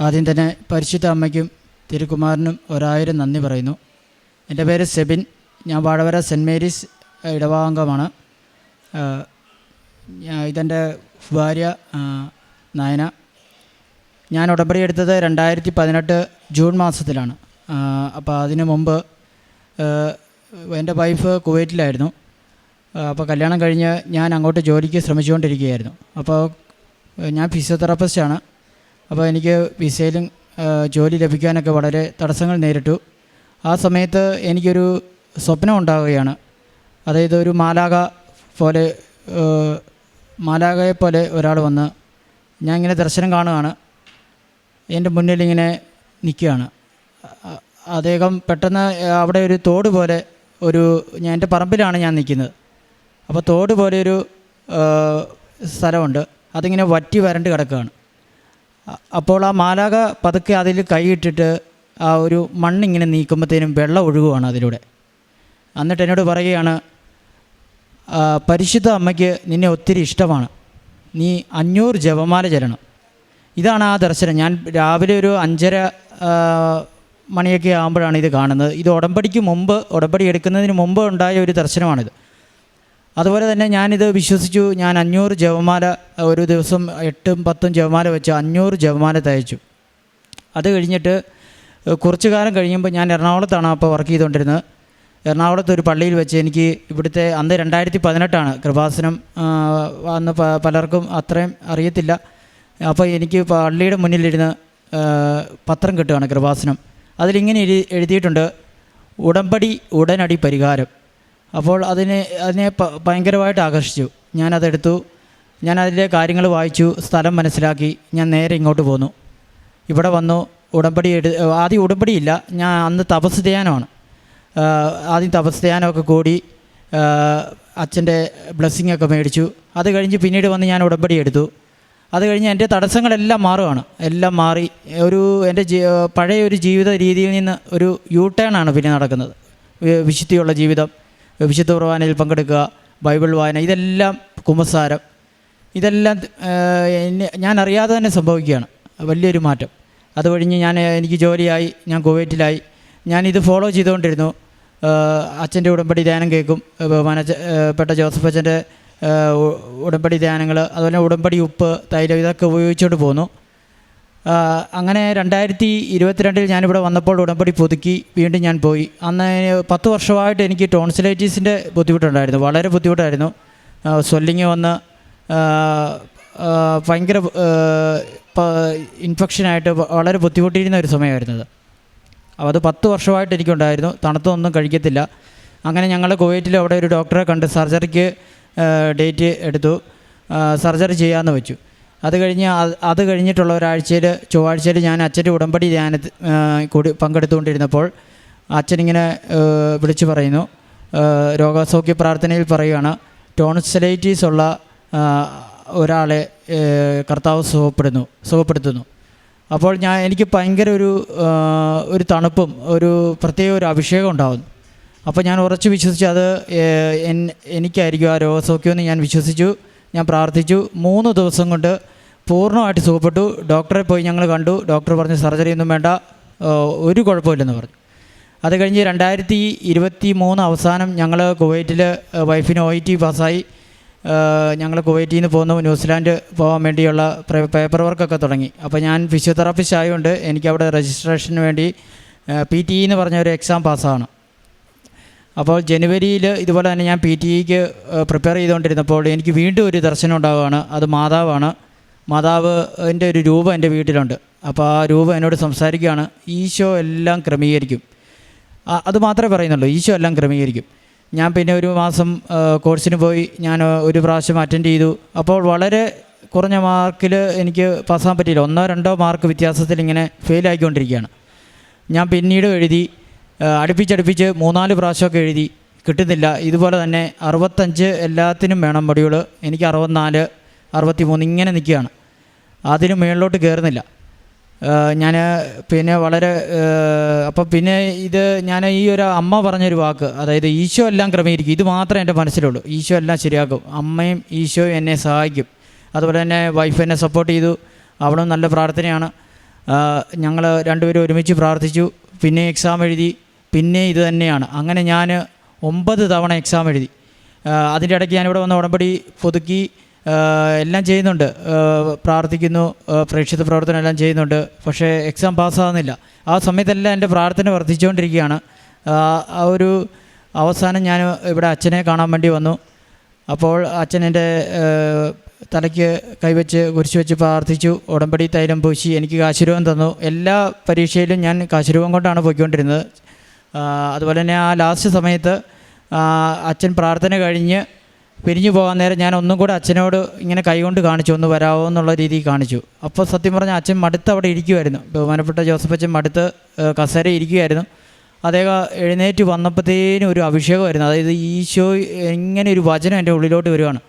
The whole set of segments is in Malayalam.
ആദ്യം തന്നെ പരിശുദ്ധ അമ്മയ്ക്കും തിരുക്കുമാരനും 1000 നന്ദി പറയുന്നു. എൻ്റെ പേര് സെബിൻ. ഞാൻ വാഴവര സെൻറ്റ് മേരീസ് ഇടവാംഗമാണ്. ഇതെൻ്റെ ഭാര്യ നയന. ഞാൻ ഉടമ്പടി എടുത്തത് 2018 ജൂൺ മാസത്തിലാണ്. അപ്പോൾ അതിനു മുമ്പ് എൻ്റെ വൈഫ് കുവൈറ്റിലായിരുന്നു. അപ്പോൾ കല്യാണം കഴിഞ്ഞ് ഞാൻ അങ്ങോട്ട് ജോലിക്ക് ശ്രമിച്ചുകൊണ്ടിരിക്കുകയായിരുന്നു. അപ്പോൾ ഞാൻ ഫിസിയോതെറാപ്പിസ്റ്റാണ്. അപ്പോൾ എനിക്ക് വിസയിലും ജോലി ലഭിക്കാനൊക്കെ വളരെ തടസ്സങ്ങൾ നേരിട്ടു. ആ സമയത്ത് എനിക്കൊരു സ്വപ്നം ഉണ്ടാവുകയാണ്. അതായത് ഒരു മാലാഖയെ പോലെ ഒരാൾ വന്ന് ഞാൻ ഇങ്ങനെ ദർശനം കാണുകയാണ്. എൻ്റെ മുന്നിലിങ്ങനെ നിൽക്കുകയാണ്. അദ്ദേഹം പെട്ടെന്ന് അവിടെ ഒരു തോട് പോലെ എൻ്റെ പറമ്പിലാണ് ഞാൻ നിൽക്കുന്നത്. അപ്പോൾ തോട് പോലെ ഒരു സ്ഥലമുണ്ട്. അതിങ്ങനെ വറ്റി വരണ്ട് കിടക്കുകയാണ്. അപ്പോൾ ആ മാലാഖ പതുക്കെ അതിൽ കൈയിട്ടിട്ട് ആ ഒരു മണ്ണിങ്ങനെ നീക്കുമ്പോഴത്തേനും വെള്ളം ഒഴുകുകയാണ് അതിലൂടെ. എന്നിട്ട് എന്നോട് പറയുകയാണ്, പരിശുദ്ധ അമ്മയ്ക്ക് നിന്നെ ഒത്തിരി ഇഷ്ടമാണ്, നീ 500 ജപമാല ചൊല്ലണം. ഇതാണ് ആ ദർശനം. ഞാൻ രാവിലെ ഒരു 5:30 മണിയൊക്കെ ആകുമ്പോഴാണ് ഇത് കാണുന്നത്. ഇത് ഉടമ്പടി എടുക്കുന്നതിന് മുമ്പ് ഉണ്ടായ ഒരു ദർശനമാണിത്. അതുപോലെ തന്നെ ഞാനിത് വിശ്വസിച്ചു. ഞാൻ 500 ജപമാല ഒരു ദിവസം 8ഉം 10ഉം ജപമാല വെച്ച് 500 ജപമാല തയ്ച്ചു. അത് കഴിഞ്ഞിട്ട് കുറച്ചു കാലം കഴിയുമ്പോൾ ഞാൻ എറണാകുളത്താണ് അപ്പോൾ വർക്ക് ചെയ്തുകൊണ്ടിരുന്നത്. എറണാകുളത്ത് ഒരു പള്ളിയിൽ വെച്ച് എനിക്ക് ഇവിടുത്തെ അന്ന് 2018 കൃപാസനം. അന്ന് പലർക്കും അത്രയും അറിയത്തില്ല. അപ്പോൾ എനിക്ക് പള്ളിയുടെ മുന്നിലിരുന്ന് പത്രം കിട്ടുകയാണ്, കൃപാസനം. അതിലിങ്ങനെ എഴുതിയിട്ടുണ്ട്, ഉടമ്പടി ഉടനടി പരിഹാരം. അപ്പോൾ അതിനെ ഭയങ്കരമായിട്ട് ആകർഷിച്ചു. ഞാനതെടുത്തു. ഞാൻ അതിലെ കാര്യങ്ങൾ വായിച്ചു, സ്ഥലം മനസ്സിലാക്കി. ഞാൻ നേരെ ഇങ്ങോട്ട് പോന്നു. ഇവിടെ വന്നു. ആദ്യം ഉടമ്പടിയില്ല, ഞാൻ അന്ന് തപസ് ധ്യാനമാണ്. ആദ്യം തപസ് ധ്യാനമൊക്കെ കൂടി അച്ഛൻ്റെ ബ്ലെസ്സിങ്ങൊക്കെ മേടിച്ചു. അത് കഴിഞ്ഞ് പിന്നീട് വന്ന് ഞാൻ ഉടമ്പടി എടുത്തു. അത് കഴിഞ്ഞ് എൻ്റെ തടസ്സങ്ങളെല്ലാം മാറുകയാണ്. എല്ലാം മാറി എൻ്റെ പഴയ ഒരു ജീവിത രീതിയിൽ നിന്ന് ഒരു ടേണാണ് പിന്നെ നടക്കുന്നത്. വിശുദ്ധിയുള്ള ജീവിതം, വിശുദ്ധ കുർബാനയിൽ പങ്കെടുക്കുക, ബൈബിൾ വായന, ഇതെല്ലാം കുമ്പസാരം, ഇതെല്ലാം ഞാൻ അറിയാതെ തന്നെ സംഭവിക്കുകയാണ്. വലിയൊരു മാറ്റം. അത് കഴിഞ്ഞ് എനിക്ക് ജോലിയായി, ഞാൻ കുവൈറ്റിലായി. ഞാനിത് ഫോളോ ചെയ്തുകൊണ്ടിരുന്നു. അച്ഛൻ്റെ ഉടമ്പടി ധ്യാനം കേൾക്കും, ബഹുമാനപ്പെട്ട ജോസഫ് അച്ഛൻ്റെ ഉടമ്പടി ധ്യാനങ്ങൾ, അതുപോലെ ഉടമ്പടി ഉപ്പ്, തൈലം, ഇതൊക്കെ ഉപയോഗിച്ചുകൊണ്ട് പോന്നു. അങ്ങനെ 2022 ഞാനിവിടെ വന്നപ്പോൾ ഉടമ്പടി പുതുക്കി വീണ്ടും ഞാൻ പോയി. അന്ന് 10 വർഷമായിട്ട് എനിക്ക് ടോൺസിലൈറ്റീസിൻ്റെ ബുദ്ധിമുട്ടുണ്ടായിരുന്നു, വളരെ ബുദ്ധിമുട്ടായിരുന്നു. സ്വെല്ലിങ് വന്ന് ഭയങ്കര ഇൻഫെക്ഷനായിട്ട് വളരെ ബുദ്ധിമുട്ടിയിരുന്ന ഒരു സമയമായിരുന്നത്. അത് 10 വർഷമായിട്ട് എനിക്കുണ്ടായിരുന്നു. തണുത്തൊന്നും കഴിക്കത്തില്ല. അങ്ങനെ ഞങ്ങൾ കുവൈറ്റിൽ അവിടെ ഒരു ഡോക്ടറെ കണ്ട് സർജറിക്ക് ഡേറ്റ് എടുത്തു. സർജറി ചെയ്യാമെന്ന് വെച്ചു. അത് കഴിഞ്ഞിട്ടുള്ള ഒരാഴ്ചയിൽ, ചൊവ്വാഴ്ചയിൽ ഞാൻ അച്ഛൻ്റെ ഉടമ്പടി ധ്യാനത്തിൽ കൂടി പങ്കെടുത്തുകൊണ്ടിരുന്നപ്പോൾ അച്ഛനിങ്ങനെ വിളിച്ചു പറയുന്നു, രോഗസൗഖ്യ പ്രാർത്ഥനയിൽ പറയുകയാണ്, ടോൺസിലൈറ്റീസ് ഉള്ള ഒരാളെ കർത്താവ് സുഖപ്പെടുത്തുന്നു. അപ്പോൾ എനിക്ക് ഭയങ്കര ഒരു തണുപ്പും ഒരു പ്രത്യേക ഒരു അഭിഷേകം ഉണ്ടാകുന്നു. അപ്പോൾ ഞാൻ ഉറച്ചു വിശ്വസിച്ചു അത് എനിക്കായിരിക്കും ആ രോഗസൗഖ്യമെന്ന് ഞാൻ വിശ്വസിച്ചു. ഞാൻ പ്രാർത്ഥിച്ചു. 3 ദിവസം കൊണ്ട് പൂർണ്ണമായിട്ട് സുഖപ്പെട്ടു. ഡോക്ടറെ പോയി ഞങ്ങൾ കണ്ടു. ഡോക്ടർ പറഞ്ഞു സർജറി ഒന്നും വേണ്ട, ഒരു കുഴപ്പമില്ലെന്ന് പറഞ്ഞു. അത് കഴിഞ്ഞ് 2023 അവസാനം ഞങ്ങൾ കുവൈറ്റിൽ വൈഫിന് OIT പാസ്സായി. ഞങ്ങൾ കുവൈറ്റിൽ നിന്ന് പോന്നു. ന്യൂസിലാൻഡ് പോകാൻ വേണ്ടിയുള്ള പേപ്പർ വർക്കൊക്കെ തുടങ്ങി. അപ്പോൾ ഞാൻ ഫിസിയോതെറാപ്പിസ്റ്റ് ആയതുകൊണ്ട് എനിക്കവിടെ രജിസ്ട്രേഷന് വേണ്ടി PTE എന്ന് പറഞ്ഞ ഒരു എക്സാം പാസ്സാണ്. അപ്പോൾ ജനുവരിയിൽ ഇതുപോലെ തന്നെ ഞാൻ PTEക്ക് പ്രിപ്പയർ ചെയ്തുകൊണ്ടിരുന്നപ്പോൾ എനിക്ക് വീണ്ടും ഒരു ദർശനം ഉണ്ടാവുകയാണ്. അത് മാതാവിൻ്റെ ഒരു രൂപം എൻ്റെ വീട്ടിലുണ്ട്. അപ്പോൾ ആ രൂപം എന്നോട് സംസാരിക്കുകയാണ്, ഈശോ എല്ലാം ക്രമീകരിക്കും. അത് മാത്രമേ പറയുന്നുള്ളൂ, ഈശോ എല്ലാം ക്രമീകരിക്കും. ഞാൻ പിന്നെ ഒരു മാസം കോഴ്സിന് പോയി. ഞാൻ ഒരു പ്രാവശ്യം അറ്റൻഡ് ചെയ്തു. അപ്പോൾ വളരെ കുറഞ്ഞ മാർക്കിൽ എനിക്ക് പാസ്സാൻ പറ്റിയില്ല. 1-2 മാർക്ക് വ്യത്യാസത്തിൽ ഇങ്ങനെ ഫെയിലായിക്കൊണ്ടിരിക്കുകയാണ്. ഞാൻ പിന്നീട് എഴുതി, അടുപ്പിച്ചടുപ്പിച്ച് 3-4 പ്രാവശ്യമൊക്കെ എഴുതി, കിട്ടുന്നില്ല. ഇതുപോലെ തന്നെ 65 എല്ലാത്തിനും വേണം മൊഡ്യൂൾ. എനിക്ക് 64, 63 ഇങ്ങനെ നിൽക്കുകയാണ്. അതിന് മുകളിലോട്ട് കയറുന്നില്ല. ഞാൻ പിന്നെ അപ്പം പിന്നെ ഞാൻ ഈ ഒരു അമ്മ പറഞ്ഞൊരു വാക്ക്, അതായത് ഈശോ എല്ലാം ക്രമീകരിക്കും, ഇത് മാത്രമേ എൻ്റെ മനസ്സിലുള്ളൂ. ഈശോ എല്ലാം ശരിയാക്കും, അമ്മയും ഈശോയും എന്നെ സഹായിക്കും. അതുപോലെ തന്നെ വൈഫ് എന്നെ സപ്പോർട്ട് ചെയ്തു. അവളും നല്ല പ്രാർത്ഥനയാണ്. ഞങ്ങൾ രണ്ടുപേരും ഒരുമിച്ച് പ്രാർത്ഥിച്ചു. പിന്നെ എക്സാം എഴുതി. പിന്നെ ഇത് തന്നെയാണ്. അങ്ങനെ ഞാൻ 9 തവണ എക്സാം എഴുതി. അതിൻ്റെ ഇടയ്ക്ക് ഞാനിവിടെ വന്ന് ഉടമ്പടി പുതുക്കി എല്ലാം ചെയ്യുന്നുണ്ട്, പ്രാർത്ഥിക്കുന്നു, പ്രേക്ഷിത പ്രവർത്തനം എല്ലാം ചെയ്യുന്നുണ്ട്. പക്ഷേ എക്സാം പാസ്സാകുന്നില്ല. ആ സമയത്തെല്ലാം എൻ്റെ പ്രാർത്ഥന വർദ്ധിച്ചുകൊണ്ടിരിക്കുകയാണ്. ആ ഒരു അവസാനം ഞാൻ ഇവിടെ അച്ഛനെ കാണാൻ വേണ്ടി വന്നു. അപ്പോൾ അച്ഛൻ എൻ്റെ തലയ്ക്ക് കൈവച്ച് കുരിശ് വെച്ച് പ്രാർത്ഥിച്ചു. ഉടമ്പടി തൈലം പൂശി എനിക്ക് കാശുരൂപം തന്നു. എല്ലാ പരീക്ഷയിലും ഞാൻ കാശുരൂപം കൊണ്ടാണ് പോയിക്കൊണ്ടിരുന്നത്. അതുപോലെ തന്നെ ആ ലാസ്റ്റ് സമയത്ത് അച്ഛൻ പ്രാർത്ഥന കഴിഞ്ഞ് പിരിഞ്ഞു പോകാൻ നേരം ഞാൻ ഒന്നും കൂടെ അച്ഛനോട് ഇങ്ങനെ കൈകൊണ്ട് കാണിച്ചു, ഒന്ന് വരാമോ എന്നുള്ള രീതിയിൽ കാണിച്ചു. അപ്പോൾ സത്യം പറഞ്ഞാൽ അച്ഛൻ മടുത്ത് അവിടെ ഇരിക്കുമായിരുന്നു. ബഹുമാനപ്പെട്ട ജോസഫ് അച്ഛൻ മടുത്ത് കസേര ഇരിക്കുമായിരുന്നു. അദ്ദേഹം എഴുന്നേറ്റ് വന്നപ്പോഴത്തേനും ഒരു അഭിഷേകമായിരുന്നു. അതായത് ഈശോ ഇങ്ങനെ ഒരു വചനം എൻ്റെ ഉള്ളിലോട്ട് വരുവാണ്.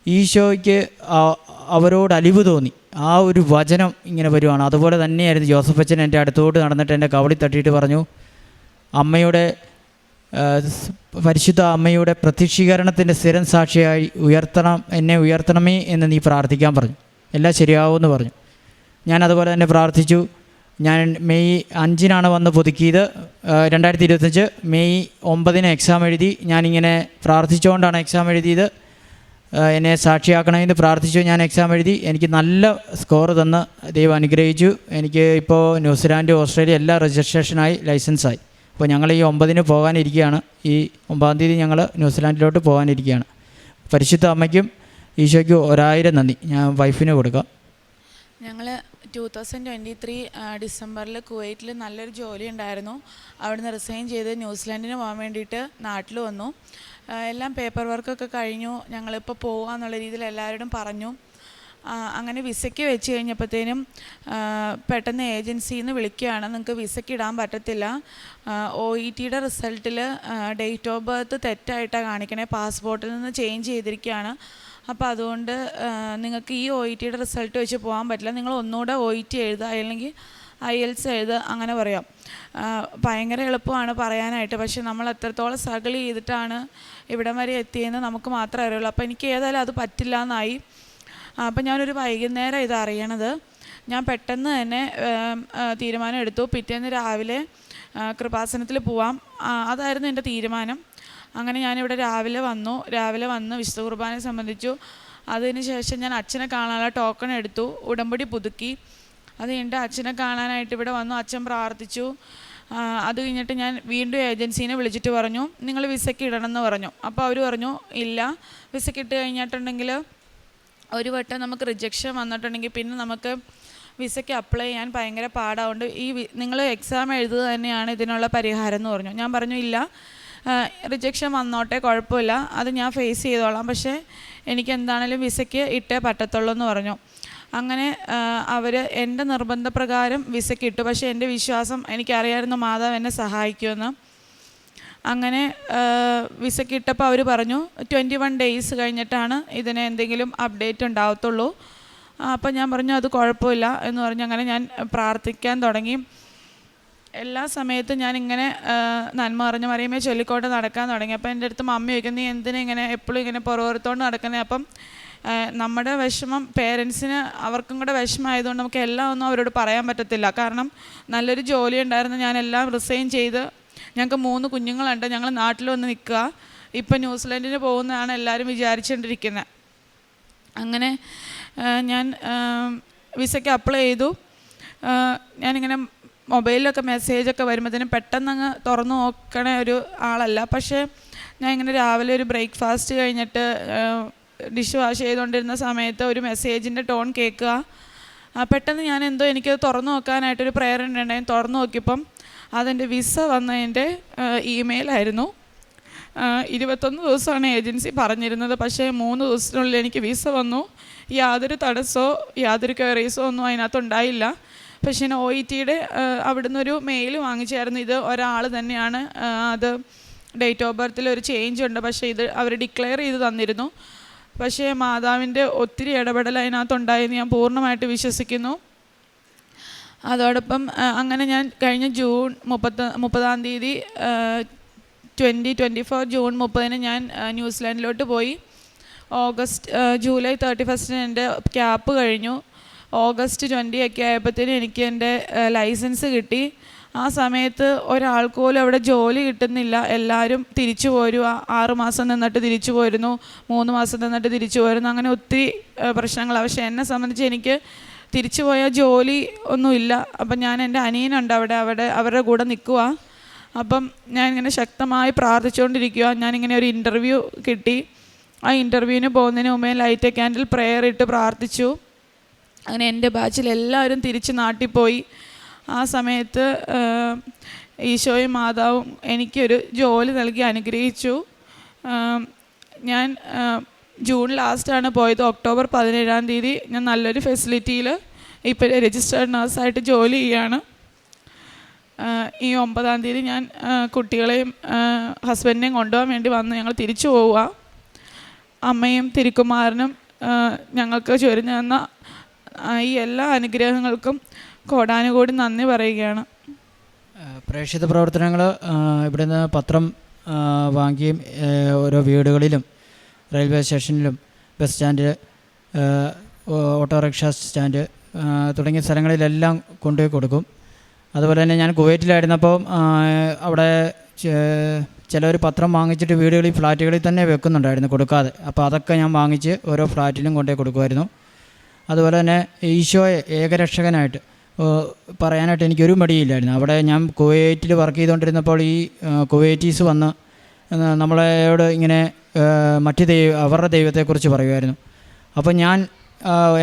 ഈശോയ്ക്ക് അവരോട് അലിവ് തോന്നി. ആ ഒരു വചനം ഇങ്ങനെ വരുവാണ്. അതുപോലെ തന്നെയായിരുന്നു ജോസഫ് അച്ഛൻ എൻ്റെ അടുത്തോട്ട് നടന്നിട്ട് എൻ്റെ കവളി തട്ടിയിട്ട് പറഞ്ഞു, അമ്മയുടെ പരിശുദ്ധ അമ്മയുടെ പ്രത്യക്ഷീകരണത്തിൻ്റെ സ്ഥിരം സാക്ഷിയായി എന്നെ ഉയർത്തണമേ എന്ന് നീ പ്രാർത്ഥിക്കാൻ പറഞ്ഞു. എല്ലാം ശരിയാവുമെന്ന് പറഞ്ഞു. ഞാൻ അതുപോലെ തന്നെ പ്രാർത്ഥിച്ചു. ഞാൻ മെയ് 5 വന്ന് പുതുക്കിയത്. 2025 മെയ് 9 എക്സാം എഴുതി. ഞാനിങ്ങനെ പ്രാർത്ഥിച്ചുകൊണ്ടാണ് എക്സാം എഴുതിയത്. എന്നെ സാക്ഷിയാക്കണമെന്ന് പ്രാർത്ഥിച്ചു. ഞാൻ എക്സാം എഴുതി. എനിക്ക് നല്ല സ്കോർ തന്ന് ദൈവം അനുഗ്രഹിച്ചു. എനിക്ക് ഇപ്പോൾ ന്യൂസിലാൻഡ്, ഓസ്ട്രേലിയ എല്ലാം രജിസ്ട്രേഷനായി, ലൈസൻസായി. അപ്പോൾ ഞങ്ങൾ ഈ 9 പോകാനിരിക്കുകയാണ്. ഈ 9-ാം തീയതി ഞങ്ങൾ ന്യൂസിലാൻഡിലോട്ട് പോകാനിരിക്കുകയാണ്. പരിശുദ്ധ അമ്മയ്ക്കും ഈശോയ്ക്കും 1000 നന്ദി ഞാൻ വൈഫിന് കൊടുക്കാം. ഞങ്ങൾ 2023 ഡിസംബറിൽ കുവൈറ്റിൽ നല്ലൊരു ജോലി ഉണ്ടായിരുന്നു. അവിടുന്ന് റിസൈൻ ചെയ്ത് ന്യൂസിലാൻഡിന് പോകാൻ വേണ്ടിയിട്ട് നാട്ടിൽ വന്നു. എല്ലാം പേപ്പർ വർക്കൊക്കെ കഴിഞ്ഞു. ഞങ്ങളിപ്പോൾ പോകാമെന്നുള്ള രീതിയിൽ എല്ലാവരോടും പറഞ്ഞു. അങ്ങനെ വിസയ്ക്ക് വെച്ച് കഴിഞ്ഞപ്പോഴത്തേനും പെട്ടെന്ന് ഏജൻസിയിൽ നിന്ന് വിളിക്കുകയാണ്, നിങ്ങൾക്ക് വിസയ്ക്ക് ഇടാൻ പറ്റത്തില്ല, OETയുടെ റിസൾട്ടിൽ ഡേറ്റ് ഓഫ് ബർത്ത് തെറ്റായിട്ടാണ് കാണിക്കണേ, പാസ്പോർട്ടിൽ നിന്ന് ചേഞ്ച് ചെയ്തിരിക്കുകയാണ്. അപ്പോൾ അതുകൊണ്ട് നിങ്ങൾക്ക് ഈ OETയുടെ റിസൾട്ട് വെച്ച് പോകാൻ പറ്റില്ല, നിങ്ങൾ ഒന്നുകൂടെ OET എഴുതുക, അല്ലെങ്കിൽ IELTS എഴുതുക, അങ്ങനെ പറയാം. ഭയങ്കര എളുപ്പമാണ് പറയാനായിട്ട്, പക്ഷെ നമ്മൾ എത്രത്തോളം സ്ട്രഗിൾ ചെയ്തിട്ടാണ് ഇവിടം വരെ എത്തിയെന്ന് നമുക്ക് മാത്രമേ അറിയുള്ളൂ. അപ്പോൾ എനിക്ക് ഏതായാലും അത് പറ്റില്ല എന്നായി. അപ്പം ഞാനൊരു വൈകുന്നേരം ഇത് അറിയണത്. ഞാൻ പെട്ടെന്ന് തന്നെ തീരുമാനം എടുത്തു, പിറ്റേന്ന് രാവിലെ കൃപാസനത്തിൽ പോവാം, അതായിരുന്നു എൻ്റെ തീരുമാനം. അങ്ങനെ ഞാനിവിടെ രാവിലെ വന്ന് വിശുദ്ധ കുർബാനയെ സംബന്ധിച്ചു. അതിന് ശേഷം ഞാൻ അച്ഛനെ കാണാനുള്ള ടോക്കൺ എടുത്തു, ഉടമ്പടി പുതുക്കി. അത് കഴിഞ്ഞിട്ട് അച്ഛനെ കാണാനായിട്ട് ഇവിടെ വന്നു, അച്ഛൻ പ്രാർത്ഥിച്ചു. അത് കഴിഞ്ഞിട്ട് ഞാൻ വീണ്ടും ഏജൻസീനെ വിളിച്ചിട്ട് പറഞ്ഞു, നിങ്ങൾ വിസയ്ക്ക് ഇടണമെന്ന് പറഞ്ഞു. അപ്പോൾ അവർ പറഞ്ഞു, ഇല്ല, വിസയ്ക്ക് ഇട്ട് കഴിഞ്ഞിട്ടുണ്ടെങ്കിൽ ഒരു വട്ടം നമുക്ക് റിജക്ഷൻ വന്നിട്ടുണ്ടെങ്കിൽ പിന്നെ നമുക്ക് വിസയ്ക്ക് അപ്ലൈ ചെയ്യാൻ ഭയങ്കര പാടാവുണ്ട്, നിങ്ങൾ എക്സാം എഴുതുക തന്നെയാണ് ഇതിനുള്ള പരിഹാരം എന്ന് പറഞ്ഞു. ഞാൻ പറഞ്ഞു, ഇല്ല, റിജക്ഷൻ വന്നോട്ടെ, കുഴപ്പമില്ല, അത് ഞാൻ ഫേസ് ചെയ്തോളാം, പക്ഷേ എനിക്ക് എന്താണേലും വിസയ്ക്ക് ഇട്ടേ പറ്റത്തുള്ളൂ എന്ന് പറഞ്ഞു. അങ്ങനെ അവർ എൻ്റെ നിർബന്ധപ്രകാരം വിസയ്ക്ക് ഇട്ടു. പക്ഷേ എൻ്റെ വിശ്വാസം, എനിക്കറിയാമായിരുന്നു മാതാവ് എന്നെ സഹായിക്കുമെന്ന്. അങ്ങനെ വിസയ്ക്ക് ഇട്ടപ്പോൾ അവർ പറഞ്ഞു 21 ഡേയ്സ് കഴിഞ്ഞിട്ടാണ് ഇതിന് എന്തെങ്കിലും അപ്ഡേറ്റ് ഉണ്ടാവത്തുള്ളൂ. അപ്പം ഞാൻ പറഞ്ഞു, അത് കുഴപ്പമില്ല എന്ന് പറഞ്ഞു. അങ്ങനെ ഞാൻ പ്രാർത്ഥിക്കാൻ തുടങ്ങി. എല്ലാ സമയത്തും ഞാനിങ്ങനെ നന്മ അറിഞ്ഞ മറിയമേ ചൊല്ലിക്കോട്ട് നടക്കാൻ തുടങ്ങി. അപ്പം എൻ്റെ അടുത്ത് മമ്മി ചോദിക്കും, നീ എന്തിനാ ഇങ്ങനെ എപ്പോഴും ഇങ്ങനെ പുറകോർത്തോണ്ട് നടക്കുന്നത്? അപ്പം നമ്മുടെ വിഷമം പേരൻസിന് അവർക്കും കൂടെ വിഷമമായതുകൊണ്ട് നമുക്ക് എല്ലാം ഒന്നും അവരോട് പറയാൻ പറ്റത്തില്ല. കാരണം നല്ലൊരു ജോലി ഉണ്ടായിരുന്നു, ഞാനെല്ലാം റിസൈൻ ചെയ്ത്, ഞങ്ങൾക്ക് 3 കുഞ്ഞുങ്ങളുണ്ട്, ഞങ്ങൾ നാട്ടിൽ വന്ന് നിൽക്കുക, ഇപ്പം ന്യൂസിലാൻഡിന് പോകുന്നതാണ് എല്ലാവരും വിചാരിച്ചുകൊണ്ടിരിക്കുന്നത്. അങ്ങനെ ഞാൻ വിസയ്ക്ക് അപ്ലൈ ചെയ്തു. ഞാനിങ്ങനെ മൊബൈലിലൊക്കെ മെസ്സേജൊക്കെ വരുമ്പോഴത്തേനും പെട്ടെന്നങ്ങ് തുറന്നു നോക്കണ ഒരു ആളല്ല. പക്ഷേ ഞാൻ ഇങ്ങനെ രാവിലെ ഒരു ബ്രേക്ക്ഫാസ്റ്റ് കഴിഞ്ഞിട്ട് ഡിഷ് വാഷ് ചെയ്തുകൊണ്ടിരുന്ന സമയത്ത് ഒരു മെസ്സേജിൻ്റെ ടോൺ കേൾക്കുക. പെട്ടെന്ന് ഞാൻ എനിക്കത് തുറന്നു നോക്കാനായിട്ടൊരു പ്രേയർ ഉണ്ടായി. തുറന്നു നോക്കിയപ്പം അതെൻ്റെ വിസ വന്നതിൻ്റെ ഇമെയിലായിരുന്നു. 21 ദിവസമാണ് ഏജൻസി പറഞ്ഞിരുന്നത്, പക്ഷേ 3 ദിവസത്തിനുള്ളിൽ എനിക്ക് വിസ വന്നു. യാതൊരു തടസ്സമോ യാതൊരു ക്വയറീസോ ഒന്നും അതിനകത്തുണ്ടായില്ല. പക്ഷേ ഞാൻ OETയുടെ അവിടുന്ന് ഒരു മെയിൽ വാങ്ങിച്ചായിരുന്നു. ഇത് ഒരാൾ തന്നെയാണ്, അത് ഡേറ്റ് ഓഫ് ബർത്തിൽ ഒരു ചേഞ്ച് ഉണ്ട്, പക്ഷേ ഇത് അവർ ഡിക്ലെയർ ചെയ്ത് തന്നിരുന്നു. പക്ഷേ മാതാവിൻ്റെ ഒത്തിരി ഇടപെടൽ അതിനകത്തുണ്ടായെന്ന് ഞാൻ പൂർണ്ണമായിട്ട് വിശ്വസിക്കുന്നു. അതോടൊപ്പം അങ്ങനെ ഞാൻ കഴിഞ്ഞ ജൂൺ 30-ാം തീയതി 2024 ജൂൺ 30-ന് ഞാൻ ന്യൂസിലാൻഡിലോട്ട് പോയി. ജൂലൈ 31-ന് എൻ്റെ ക്യാപ്പ് കഴിഞ്ഞു. ഓഗസ്റ്റ് 20 ഒക്കെ ആയപ്പോഴത്തേനും എനിക്ക് എൻ്റെ ലൈസൻസ് കിട്ടി. ആ സമയത്ത് ഒരാൾക്ക് പോലും അവിടെ ജോലി കിട്ടുന്നില്ല. എല്ലാവരും തിരിച്ചു പോരുക, 6 മാസം നിന്നിട്ട് തിരിച്ചു പോരുന്നു, 3 മാസം നിന്നിട്ട് തിരിച്ചു പോരുന്നു, അങ്ങനെ ഒത്തിരി പ്രശ്നങ്ങളാണ്. പക്ഷേ എന്നെ സംബന്ധിച്ച് എനിക്ക് തിരിച്ചു പോയാൽ ജോലി ഒന്നുമില്ല. അപ്പം ഞാൻ എൻ്റെ അനിയനുണ്ട് അവരുടെ കൂടെ നിൽക്കുക. അപ്പം ഞാൻ ഇങ്ങനെ ശക്തമായി പ്രാർത്ഥിച്ചുകൊണ്ടിരിക്കുക. ഞാനിങ്ങനെ ഒരു ഇൻ്റർവ്യൂ കിട്ടി. ആ ഇൻ്റർവ്യൂവിന് പോകുന്നതിന് മുമ്പേ ലൈറ്റ് എ ക്യാൻഡിൽ പ്രെയർ ഇട്ട് പ്രാർത്ഥിച്ചു. അങ്ങനെ എൻ്റെ ബാച്ചിൽ എല്ലാവരും തിരിച്ച് നാട്ടിൽ പോയി. ആ സമയത്ത് ഈശോയും മാതാവും എനിക്കൊരു ജോലി നൽകി അനുഗ്രഹിച്ചു. ഞാൻ ജൂൺ ലാസ്റ്റാണ് പോയത്. ഒക്ടോബർ 17-ാം തീയതി ഞാൻ നല്ലൊരു ഫെസിലിറ്റിയിൽ ഇപ്പോൾ രജിസ്റ്റേർഡ് നഴ്സായിട്ട് ജോലി ചെയ്യുകയാണ്. ഈ 9-ാം തീയതി ഞാൻ കുട്ടികളെയും ഹസ്ബൻഡിനെയും കൊണ്ടുപോകാൻ വേണ്ടി വന്ന് ഞങ്ങൾ തിരിച്ചു പോവുക. അമ്മയും തിരുക്കുമാരനും ഞങ്ങൾക്ക് ചൊരിഞ്ഞു തന്ന ഈ എല്ലാ അനുഗ്രഹങ്ങൾക്കും കോടാനുകോടി നന്ദി പറയുകയാണ്. പ്രേക്ഷിത പ്രവർത്തനങ്ങൾ ഇവിടുന്ന് പത്രം വാങ്ങിയും ഓരോ വീടുകളിലും റെയിൽവേ സ്റ്റേഷനിലും ബസ് സ്റ്റാൻഡ്, ഓട്ടോറിക്ഷ സ്റ്റാൻഡ് തുടങ്ങിയ സ്ഥലങ്ങളിലെല്ലാം കൊണ്ടുപോയി കൊടുക്കും. അതുപോലെ തന്നെ ഞാൻ കുവൈറ്റിലായിരുന്നപ്പോൾ അവിടെ ചിലർ പത്രം വാങ്ങിച്ചിട്ട് വീടുകളിൽ ഫ്ലാറ്റുകളിൽ തന്നെ വെക്കുന്നുണ്ടായിരുന്നു കൊടുക്കാതെ. അപ്പോൾ അതൊക്കെ ഞാൻ വാങ്ങിച്ച് ഓരോ ഫ്ലാറ്റിലും കൊണ്ടുപോയി കൊടുക്കുമായിരുന്നു. അതുപോലെ തന്നെ ഈശോയെ ഏകരക്ഷകനായിട്ട് പറയാനായിട്ട് എനിക്കൊരു മടിയില്ലായിരുന്നു. അവിടെ ഞാൻ കുവൈറ്റിൽ വർക്ക് ചെയ്തുകൊണ്ടിരുന്നപ്പോൾ ഈ കുവൈറ്റീസ് വന്ന് നമ്മളോട് ഇങ്ങനെ അവരുടെ ദൈവത്തെക്കുറിച്ച് പറയുമായിരുന്നു. അപ്പോൾ ഞാൻ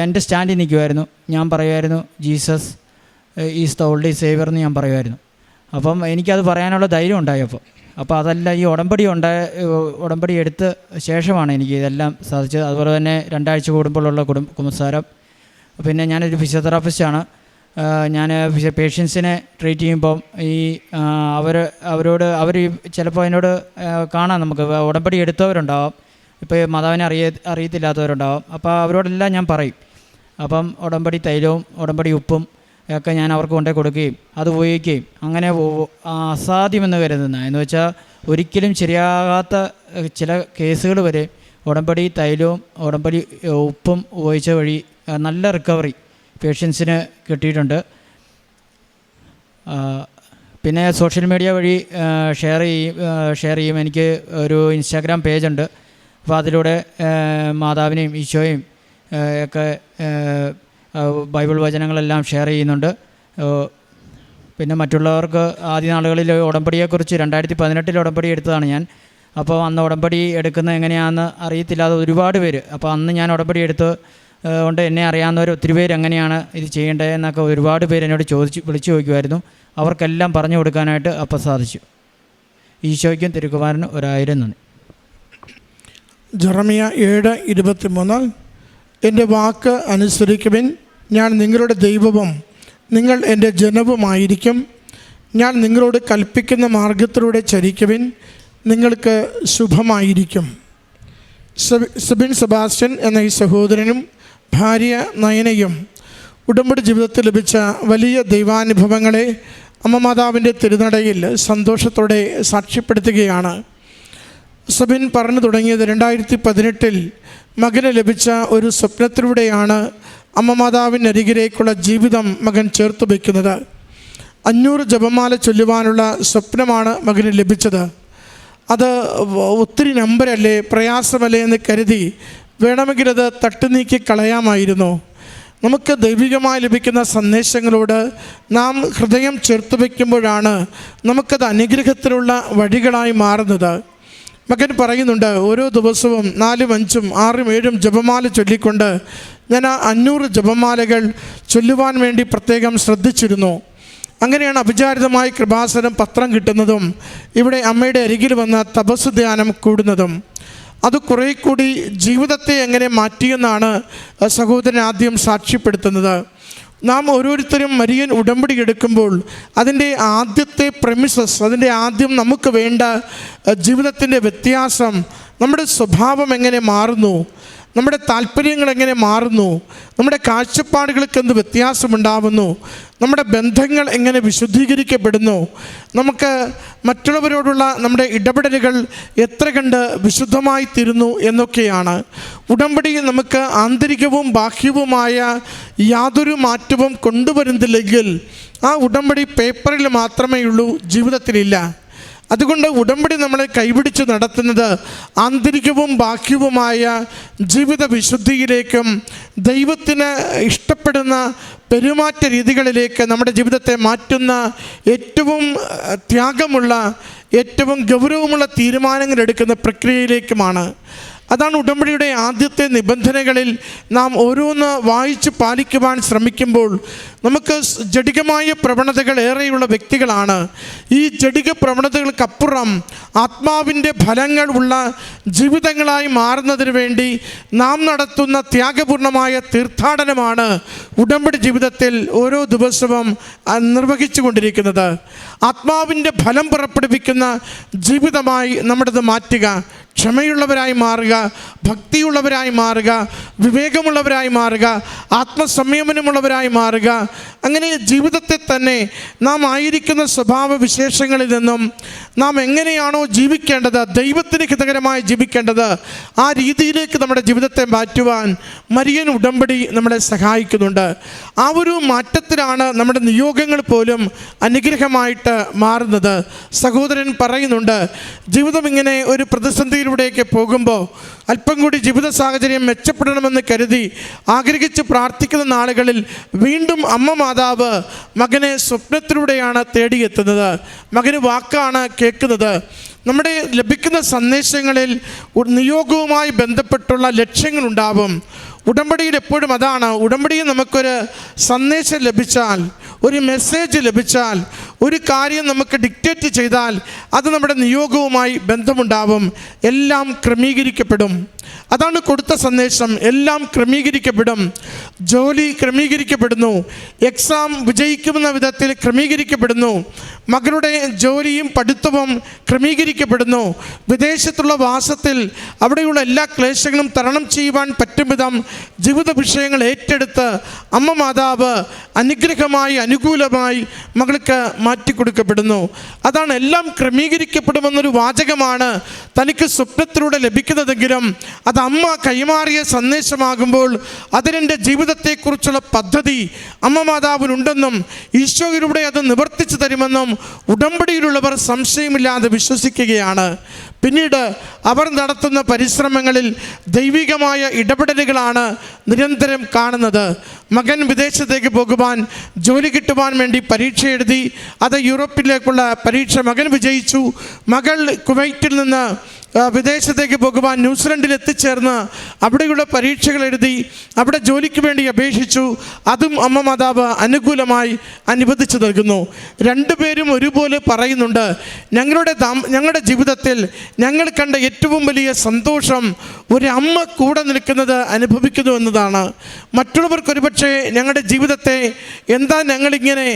എൻ്റെ സ്റ്റാൻഡിൽ നിൽക്കുമായിരുന്നു. ഞാൻ പറയുമായിരുന്നു Jesus is the only saviour എന്ന് ഞാൻ പറയുമായിരുന്നു. അപ്പം എനിക്കത് പറയാനുള്ള ധൈര്യം ഉണ്ടായപ്പോൾ. അപ്പോൾ അതല്ല, ഈ ഉടമ്പടി എടുത്ത ശേഷമാണ് എനിക്ക് ഇതെല്ലാം സാധിച്ചത്. അതുപോലെ തന്നെ 2 ആഴ്ച കൂടുമ്പോഴുള്ള കുമ്പസാരം. പിന്നെ ഞാനൊരു ഫിസിയോതെറാപ്പിസ്റ്റാണ്. ഞാൻ പേഷ്യൻസിനെ ട്രീറ്റ് ചെയ്യുമ്പം ഈ അവരോട് ചിലപ്പോൾ എന്നോട് കാണാം, നമുക്ക് ഉടമ്പടി എടുത്തവരുണ്ടാവാം, ഇപ്പോൾ മാതാവിനെ അറിയത്തില്ലാത്തവരുണ്ടാവാം. അപ്പോൾ അവരോടെല്ലാം ഞാൻ പറയും. അപ്പം ഉടമ്പടി തൈലവും ഉടമ്പടി ഉപ്പും ഒക്കെ ഞാൻ അവർക്ക് കൊണ്ടു കൊടുക്കുകയും അത് ഉപയോഗിക്കുകയും അങ്ങനെ അസാധ്യമെന്ന് കരുതുന്ന എന്ന് വെച്ചാൽ ഒരിക്കലും ശരിയാകാത്ത ചില കേസുകൾ വരെ ഉടമ്പടി തൈലവും ഉടമ്പടി ഉപ്പും ഉപയോഗിച്ച വഴി നല്ല റിക്കവറി പേഷ്യൻസിന് കിട്ടിയിട്ടുണ്ട്. പിന്നെ സോഷ്യൽ മീഡിയ വഴി ഷെയർ ചെയ്യും. എനിക്ക് ഒരു ഇൻസ്റ്റാഗ്രാം പേജുണ്ട്. അപ്പോൾ അതിലൂടെ മാതാവിനെയും ഈശോയും ഒക്കെ ബൈബിൾ വചനങ്ങളെല്ലാം ഷെയർ ചെയ്യുന്നുണ്ട്. പിന്നെ മറ്റുള്ളവർക്ക് ആദ്യ നാളുകളിൽ ഉടമ്പടിയെക്കുറിച്ച് 2018 ഉടമ്പടി എടുത്തതാണ് ഞാൻ. അപ്പോൾ അന്ന് ഉടമ്പടി എടുക്കുന്നത് എങ്ങനെയാണെന്ന് അറിയത്തില്ലാതെ ഒരുപാട് പേര്, അപ്പോൾ അന്ന് ഞാൻ ഉടമ്പടി എടുത്ത് കൊണ്ട് എന്നെ അറിയാവുന്നവർ ഒത്തിരി പേര് എങ്ങനെയാണ് ഇത് ചെയ്യേണ്ടത് എന്നൊക്കെ ഒരുപാട് പേര് എന്നോട് വിളിച്ചു ചോദിക്കുമായിരുന്നു. അവർക്കെല്ലാം പറഞ്ഞു കൊടുക്കാനായിട്ട് അപ്പോൾ സാധിച്ചു. ഈശോയ്ക്കും തിരുക്കുമാരനും 1000 നന്ദി. ജെറമിയ 7:23 എൻ്റെ വാക്ക് അനുസരിക്കുവിൻ, ഞാൻ നിങ്ങളുടെ ദൈവവും നിങ്ങൾ എൻ്റെ ജനവുമായിരിക്കും. ഞാൻ നിങ്ങളോട് കൽപ്പിക്കുന്ന മാർഗത്തിലൂടെ ചരിക്കുവിൻ, നിങ്ങൾക്ക് ശുഭമായിരിക്കും. സെബിൻ സെബാസ്റ്റ്യൻ എന്ന ഈ സഹോദരനും ഭാര്യ നയനയും ഉടമ്പടി ജീവിതത്തിൽ ലഭിച്ച വലിയ ദൈവാനുഭവങ്ങളെ അമ്മ മാതാവിൻ്റെ തിരുനടയിൽ സന്തോഷത്തോടെ സാക്ഷ്യപ്പെടുത്തുകയാണ്. സെബിൻ പറഞ്ഞു തുടങ്ങിയത് 2018 മകന് ലഭിച്ച ഒരു സ്വപ്നത്തിലൂടെയാണ് അമ്മ മാതാവിനരികിലേക്കുള്ള ജീവിതം മകൻ ചേർത്ത് വയ്ക്കുന്നത്. 500 ജപമാല ചൊല്ലുവാനുള്ള സ്വപ്നമാണ് മകന് ലഭിച്ചത്. അത് ഒത്തിരി നമ്പരല്ലേ, പ്രയാസമല്ലേ എന്ന് കരുതി വേണമെങ്കിൽ അത് തട്ടുനീക്കി കളയാമായിരുന്നു. നമുക്ക് ദൈവികമായി ലഭിക്കുന്ന സന്ദേശങ്ങളോട് നാം ഹൃദയം ചേർത്ത് വയ്ക്കുമ്പോഴാണ് നമുക്കത് അനുഗ്രഹത്തിലുള്ള വഴികളായി മാറുന്നത്. മകൻ പറയുന്നുണ്ട്, ഓരോ ദിവസവും 4, 5, 6, 7 ജപമാല ചൊല്ലിക്കൊണ്ട് ഞാൻ ആ 500 ജപമാലകൾ ചൊല്ലുവാൻ വേണ്ടി പ്രത്യേകം ശ്രദ്ധിച്ചിരുന്നു. അങ്ങനെയാണ് അവിചാരിതമായി കൃപാസനം പത്രം കിട്ടുന്നതും ഇവിടെ അമ്മയുടെ അരികിൽ വന്ന തപസ് ധ്യാനം കൂടുന്നതും. അത് കുറേ കൂടി ജീവിതത്തെ എങ്ങനെ മാറ്റിയെന്നാണ് സഹോദരൻ ആദ്യം സാക്ഷ്യപ്പെടുത്തുന്നത്. നാം ഓരോരുത്തരും മരിയൻ ഉടമ്പടി എടുക്കുമ്പോൾ അതിൻ്റെ ആദ്യത്തെ പ്രമിസസ്, അതിൻ്റെ ആദ്യം നമുക്ക് വേണ്ട ജീവിതത്തിൻ്റെ വ്യത്യാസം നമ്മുടെ സ്വഭാവം എങ്ങനെ മാറുന്നു, നമ്മുടെ താല്പര്യങ്ങൾ എങ്ങനെ മാറുന്നു, നമ്മുടെ കാഴ്ചപ്പാടുകൾക്ക് എന്ത് വ്യത്യാസമുണ്ടാവുന്നു, നമ്മുടെ ബന്ധങ്ങൾ എങ്ങനെ വിശുദ്ധീകരിക്കപ്പെടുന്നു, നമുക്ക് മറ്റുള്ളവരോടുള്ള നമ്മുടെ ഇടപെടലുകൾ എത്ര കണ്ട് വിശുദ്ധമായി തീരുന്നു എന്നൊക്കെയാണ്. ഉടമ്പടി നമുക്ക് ആന്തരികവും ബാഹ്യവുമായ യാതൊരു മാറ്റവും കൊണ്ടുവരുന്നില്ലെങ്കിൽ ആ ഉടമ്പടി പേപ്പറിൽ മാത്രമേ ഉള്ളൂ, ജീവിതത്തിലില്ല. അതുകൊണ്ട് ഉടമ്പടി നമ്മളെ കൈപിടിച്ച് നടത്തുന്നത് ആന്തരികവും ബാഹ്യവുമായ ജീവിത വിശുദ്ധിയിലേക്കും ദൈവത്തിന് ഇഷ്ടപ്പെടുന്ന പെരുമാറ്റ രീതികളിലേക്ക് നമ്മുടെ ജീവിതത്തെ മാറ്റുന്ന ഏറ്റവും ത്യാഗമുള്ള, ഏറ്റവും ഗൗരവമുള്ള തീരുമാനങ്ങൾ എടുക്കുന്ന പ്രക്രിയയിലേക്കുമാണ്. അതാണ് ഉടമ്പടിയുടെ ആദ്യത്തെ നിബന്ധനകളിൽ നാം ഓരോന്ന് വായിച്ച് പാലിക്കുവാൻ ശ്രമിക്കുമ്പോൾ നമുക്ക് ജഡികമായ പ്രവണതകൾ ഏറെയുള്ള വ്യക്തികളാണ്. ഈ ജഡിക പ്രവണതകൾക്കപ്പുറം ആത്മാവിൻ്റെ ഫലങ്ങൾ ഉള്ള ജീവിതങ്ങളായി മാറുന്നതിന് വേണ്ടി നാം നടത്തുന്ന ത്യാഗപൂർണമായ തീർത്ഥാടനമാണ് ഉടമ്പടി ജീവിതത്തിൽ ഓരോ ദിവസവും നിർവഹിച്ചു കൊണ്ടിരിക്കുന്നത്. ആത്മാവിൻ്റെ ഫലം പുറപ്പെടുവിക്കുന്ന ജീവിതമായി നമ്മുടേത് മാറ്റുക, ക്ഷമയുള്ളവരായി മാറുക, ഭക്തിയുള്ളവരായി മാറുക, വിവേകമുള്ളവരായി മാറുക, ആത്മസംയമനമുള്ളവരായി മാറുക. അങ്ങനെ ജീവിതത്തെ തന്നെ നാം ആയിരിക്കുന്ന സ്വഭാവ വിശേഷങ്ങളിൽ നിന്നും നാം എങ്ങനെയാണോ ജീവിക്കേണ്ടത്, ദൈവത്തിന് ഹിതകരമായി ജീവിക്കേണ്ടത്, ആ രീതിയിലേക്ക് നമ്മുടെ ജീവിതത്തെ മാറ്റുവാൻ മരിയൻ ഉടമ്പടി നമ്മളെ സഹായിക്കുന്നുണ്ട്. ആ ഒരു മാറ്റത്തിലാണ് നമ്മുടെ നിയോഗങ്ങൾ പോലും അനുഗ്രഹമായിട്ട് മാറുന്നത്. സഹോദരൻ പറയുന്നുണ്ട്, ജീവിതം ഇങ്ങനെ ഒരു പ്രതിസന്ധിയിലൂടെയൊക്കെ പോകുമ്പോൾ അല്പം കൂടി ജീവിത സാഹചര്യം മെച്ചപ്പെടണമെന്ന് കരുതി ആഗ്രഹിച്ച് പ്രാർത്ഥിക്കുന്ന നാളുകളിൽ വീണ്ടും അമ്മ മാതാവ് മകനെ സ്വപ്നത്തിലൂടെയാണ് തേടിയെത്തുന്നത്, മകന് വാക്കാണ് കേൾക്കുന്നത്. നമ്മുടെ ലഭിക്കുന്ന സന്ദേശങ്ങളിൽ നിയോഗവുമായി ബന്ധപ്പെട്ടുള്ള ലക്ഷ്യങ്ങളുണ്ടാവും. ഉടമ്പടിയിൽ എപ്പോഴും അതാണ്. ഉടമ്പടിയിൽ നമുക്കൊരു സന്ദേശം ലഭിച്ചാൽ, ഒരു മെസ്സേജ് ലഭിച്ചാൽ, ഒരു കാര്യം നമുക്ക് ഡിക്റ്റേറ്റ് ചെയ്താൽ അത് നമ്മുടെ നിയോഗവുമായി ബന്ധമുണ്ടാവും. എല്ലാം ക്രമീകരിക്കപ്പെടും. അതാണ് കൊടുത്ത സന്ദേശം. എല്ലാം ക്രമീകരിക്കപ്പെടും. ജോലി ക്രമീകരിക്കപ്പെടുന്നു, എക്സാം വിജയിക്കുന്ന വിധത്തിൽ ക്രമീകരിക്കപ്പെടുന്നു, മകളുടെ ജോലിയും പഠിത്തവും ക്രമീകരിക്കപ്പെടുന്നു, വിദേശത്തുള്ള വാസത്തിൽ അവിടെയുള്ള എല്ലാ ക്ലേശങ്ങളും തരണം ചെയ്യുവാൻ പറ്റും വിധം ജീവിത വിഷയങ്ങൾ ഏറ്റെടുത്ത് അമ്മ മാതാവ് അനുഗ്രഹമായി അനുകൂലമായി മകൾക്ക് മാറ്റിക്കൊടുക്കപ്പെടുന്നു. അതാണ് എല്ലാം ക്രമീകരിക്കപ്പെടുമെന്നൊരു വാചകമാണ് തനിക്ക് സ്വപ്നത്തിലൂടെ ലഭിക്കുന്നതെങ്കിലും അത് അമ്മ കൈമാറിയ സന്ദേശമാകുമ്പോൾ അതിനെൻ്റെ ജീവിതത്തെക്കുറിച്ചുള്ള പദ്ധതി അമ്മ മാതാവിനുണ്ടെന്നും ഈശോയിലൂടെ അത് നിവർത്തിച്ചു തരുമെന്നും ഉടമ്പടിയിലുള്ളവർ സംശയമില്ലാതെ വിശ്വസിക്കുകയാണ്. പിന്നീട് അവർ നടത്തുന്ന പരിശ്രമങ്ങളിൽ ദൈവികമായ ഇടപെടലുകളാണ് നിരന്തരം കാണുന്നത്. മകൻ വിദേശത്തേക്ക് പോകുവാൻ, ജോലി കിട്ടുവാൻ വേണ്ടി പരീക്ഷ എഴുതി. അത് യൂറോപ്പിലേക്കുള്ള പരീക്ഷ മകൻ വിജയിച്ചു. മകൾ കുവൈറ്റിൽ നിന്ന് വിദേശത്തേക്ക് പോകുവാൻ ന്യൂസിലൻഡിൽ എത്തിച്ചേർന്ന് അവിടെയുള്ള പരീക്ഷകൾ എഴുതി, അവിടെ ജോലിക്ക് വേണ്ടി അപേക്ഷിച്ചു. അതും അമ്മ മാതാവ് അനുകൂലമായി അനുവദിച്ചു നൽകുന്നു. രണ്ടുപേരും ഒരുപോലെ പറയുന്നുണ്ട്, ഞങ്ങളുടെ ജീവിതത്തിൽ ഞങ്ങൾ കണ്ട ഏറ്റവും വലിയ സന്തോഷം ഒരു അമ്മ കൂടെ നിൽക്കുന്നത് അനുഭവിക്കുന്നു എന്നതാണ്. മറ്റുള്ളവർക്കൊരുപക്ഷെ ഞങ്ങളുടെ ജീവിതത്തെ എന്താ ഞങ്ങളിങ്ങനെ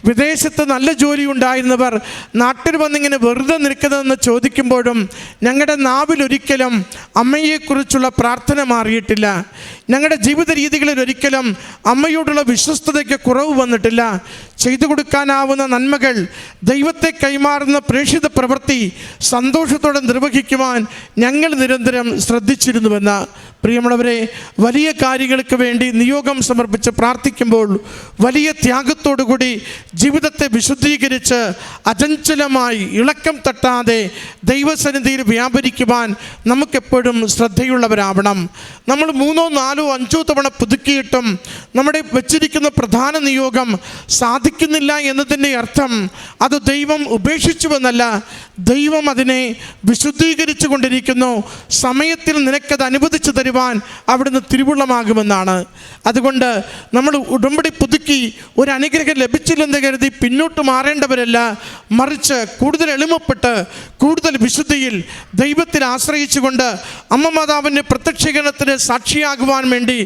വിദേശത്ത് നല്ല ജോലി ഉണ്ടായിരുന്നവർ നാട്ടിൽ വന്നിങ്ങനെ വെറുതെ നിൽക്കുന്നതെന്ന് ചോദിക്കുമ്പോഴും ഞങ്ങളുടെ നാവിലൊരിക്കലും അമ്മയെക്കുറിച്ചുള്ള പ്രാർത്ഥന മാറിയിട്ടില്ല. ഞങ്ങളുടെ ജീവിത രീതികളിൽ ഒരിക്കലും അമ്മയോടുള്ള വിശ്വസ്തതയ്ക്ക് കുറവ് വന്നിട്ടില്ല. ചെയ്തു കൊടുക്കാനാവുന്ന നന്മകൾ, ദൈവത്തെ കൈമാറുന്ന പ്രേക്ഷിത പ്രവൃത്തി സന്തോഷത്തോടെ നിർവഹിക്കുവാൻ ഞങ്ങൾ നിരന്തരം ശ്രദ്ധിച്ചിരുന്നുവെന്ന്. പ്രിയമുള്ളവരെ, വലിയ കാര്യങ്ങൾക്ക് വേണ്ടി നിയോഗം സമർപ്പിച്ച് പ്രാർത്ഥിക്കുമ്പോൾ വലിയ ത്യാഗത്തോടുകൂടി ജീവിതത്തെ വിശുദ്ധീകരിച്ച് അചഞ്ചലമായി ഇളക്കം തട്ടാതെ ദൈവസന്നിധിയിൽ വ്യാപരിക്കുവാൻ നമുക്കെപ്പോഴും ശ്രദ്ധയുള്ളവരാവണം. നമ്മൾ 3, 4, 5 തവണ പുതുക്കിയിട്ടും നമ്മുടെ വെച്ചിരിക്കുന്ന പ്രധാന നിയോഗം സാധിക്കുന്നില്ല എന്നതിൻ്റെ അർത്ഥം അത് ദൈവം ഉപേക്ഷിച്ചുവെന്നല്ല, ദൈവം അതിനെ വിശുദ്ധീകരിച്ചു കൊണ്ടിരിക്കുന്നു. സമയത്തിൽ നിനക്കത് അനുവദിച്ചു തരുവാൻ അവിടുന്ന് തിരുവുള്ളമാകുമെന്നാണ്. അതുകൊണ്ട് നമ്മൾ ഉടമ്പടി പുതുക്കി ഒരു അനുഗ്രഹം ലഭിച്ചില്ലെന്ന് കരുതി പിന്നോട്ട് മാറേണ്ടവരല്ല, മറിച്ച് കൂടുതൽ എളിമപ്പെട്ട് കൂടുതൽ വിശുദ്ധിയിൽ ദൈവത്തിൽ ആശ്രയിച്ചുകൊണ്ട് അമ്മ മാതാവിൻ്റെ പ്രത്യക്ഷീകരണത്തിന് സാക്ഷിയാകുവാൻ വേണ്ടി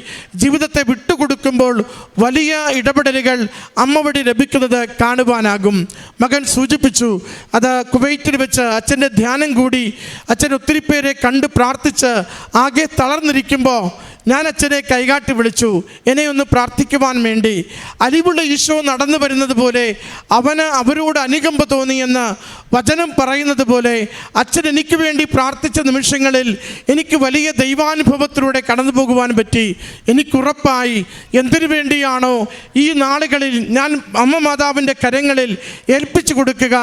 ജീവിതത്തെ വിട്ടുകൊടുക്കുമ്പോൾ വലിയ ഇടപെടലുകൾ അമ്മ വഴി ലഭിക്കുന്നത് കാണുവാനാകും. മകൻ സൂചിപ്പിച്ചു, അത് കുവൈറ്റിൽ വെച്ച് അച്ഛൻ്റെ ധ്യാനം കൂടി അച്ഛൻ ഒത്തിരി പേരെ കണ്ട് പ്രാർത്ഥിച്ച് ആകെ തളർന്നിരിക്കുമ്പോൾ ഞാൻ അച്ഛനെ കൈകാട്ടി വിളിച്ചു, എന്നെ ഒന്ന് പ്രാർത്ഥിക്കുവാൻ വേണ്ടി. അലിവുള്ള ഈശോ നടന്നു വരുന്നത് പോലെ അവരോട് അനുകമ്പ തോന്നിയെന്ന് വചനം പറയുന്നത് പോലെ അച്ഛൻ എനിക്ക് വേണ്ടി പ്രാർത്ഥിച്ച നിമിഷങ്ങളിൽ എനിക്ക് വലിയ ദൈവാനുഭവത്തിലൂടെ കടന്നു പോകുവാൻ പറ്റി. എനിക്കുറപ്പായി എന്തിനു വേണ്ടിയാണോ ഈ നാളുകളിൽ ഞാൻ അമ്മ മാതാവിൻ്റെ കരങ്ങളിൽ ഏൽപ്പിച്ചു കൊടുക്കുക,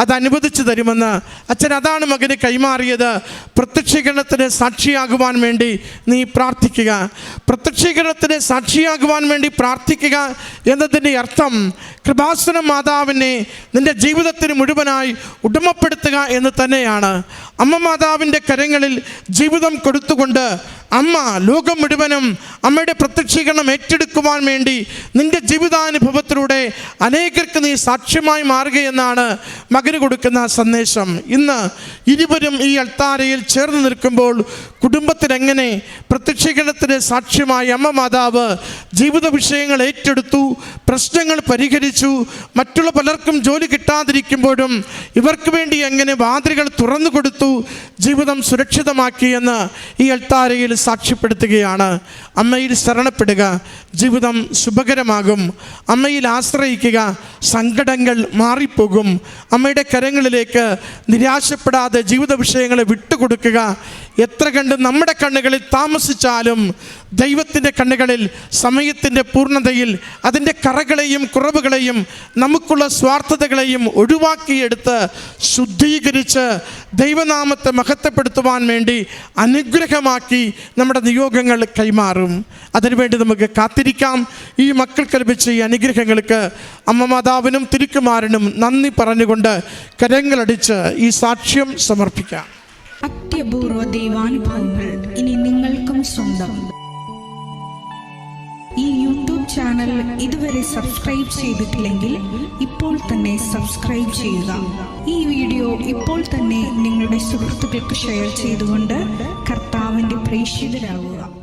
അത് അനുവദിച്ചു തരുമെന്ന് അച്ഛൻ അതാണ് മകന് കൈമാറിയത്. പ്രത്യക്ഷീകരണത്തിന് സാക്ഷിയാകുവാൻ വേണ്ടി നീ പ്രാർത്ഥിക്കുക. പ്രത്യക്ഷീകരണത്തിന് സാക്ഷിയാകുവാൻ വേണ്ടി പ്രാർത്ഥിക്കുക എന്നതിൻ്റെ അർത്ഥം കൃപാസന മാതാവിനെ നിൻ്റെ ജീവിതത്തിന് മുഴുവനായി ഉടമപ്പെടുത്തുക എന്ന് തന്നെയാണ്. അമ്മ മാതാവിൻ്റെ കരങ്ങളിൽ ജീവിതം കൊടുത്തുകൊണ്ട് അമ്മ ലോകം മുഴുവനും അമ്മയുടെ പ്രത്യക്ഷീകരണം ഏറ്റെടുക്കുവാൻ വേണ്ടി നിൻ്റെ ജീവിതാനുഭവത്തിലൂടെ അനേകർക്ക് നീ സാക്ഷ്യമായി മാറുകയെന്നാണ് മകന് കൊടുക്കുന്ന സന്ദേശം. ഇന്ന് ഇരുവരും ഈ അൾത്താരയിൽ ചേർന്ന് നിൽക്കുമ്പോൾ കുടുംബത്തിലെങ്ങനെ പ്രത്യക്ഷീകരണത്തിന് സാക്ഷ്യമായി അമ്മ മാതാവ് ജീവിത വിഷയങ്ങൾ ഏറ്റെടുത്തു, പ്രശ്നങ്ങൾ പരിഹരിച്ചു, മറ്റുള്ള പലർക്കും ജോലി കിട്ടാതിരിക്കുമ്പോഴും ഇവർക്ക് വേണ്ടി എങ്ങനെ വാതിലുകൾ തുറന്നു കൊടുത്തു, ജീവിതം സുരക്ഷിതമാക്കിയെന്ന് ഈ അൾത്താരയിൽ സാക്ഷ്യപ്പെടുത്തുകയാണ്. അമ്മയിൽ ശരണപ്പെടുക, ജീവിതം ശുഭകരമാകും. അമ്മയിൽ ആശ്രയിക്കുക, സങ്കടങ്ങൾ മാറിപ്പോകും. അമ്മയുടെ കരങ്ങളിലേക്ക് നിരാശപ്പെടാതെ ജീവിത വിഷയങ്ങളെ വിട്ടുകൊടുക്കുക. എത്ര കണ്ട് നമ്മുടെ കണ്ണുകളിൽ താമസിച്ചാലും ദൈവത്തിൻ്റെ കണ്ണുകളിൽ സമയത്തിൻ്റെ പൂർണ്ണതയിൽ അതിൻ്റെ കറകളെയും കുറവുകളെയും നമുക്കുള്ള സ്വാർത്ഥതകളെയും ഒഴിവാക്കിയെടുത്ത് ശുദ്ധീകരിച്ച് ദൈവനാമത്തെ മഹത്വപ്പെടുത്തുവാൻ വേണ്ടി അനുഗ്രഹമാക്കി നമ്മുടെ നിയോഗങ്ങൾ കൈമാറും. അതിനുവേണ്ടി നമുക്ക് കാത്തിരിക്കാം. ഈ മക്കൾക്ക് ലഭിച്ച ഈ അനുഗ്രഹങ്ങൾക്ക് അമ്മ മാതാവിനും തിരുക്കുമാരനും നന്ദി പറഞ്ഞുകൊണ്ട് കരങ്ങളടിച്ച് ഈ സാക്ഷ്യം സമർപ്പിക്കാം. അത്യപൂർവ ദൈവാനുഭവങ്ങൾ ഇനി നിങ്ങൾക്കും സ്വന്തം. ഈ യൂട്യൂബ് ചാനൽ ഇതുവരെ സബ്സ്ക്രൈബ് ചെയ്തിട്ടില്ലെങ്കിൽ ഇപ്പോൾ തന്നെ സബ്സ്ക്രൈബ് ചെയ്യുക. ഈ വീഡിയോ ഇപ്പോൾ തന്നെ നിങ്ങളുടെ സുഹൃത്തുക്കൾക്ക് ഷെയർ ചെയ്തുകൊണ്ട് കർത്താവിൻ്റെ പ്രേക്ഷിതരാകുക.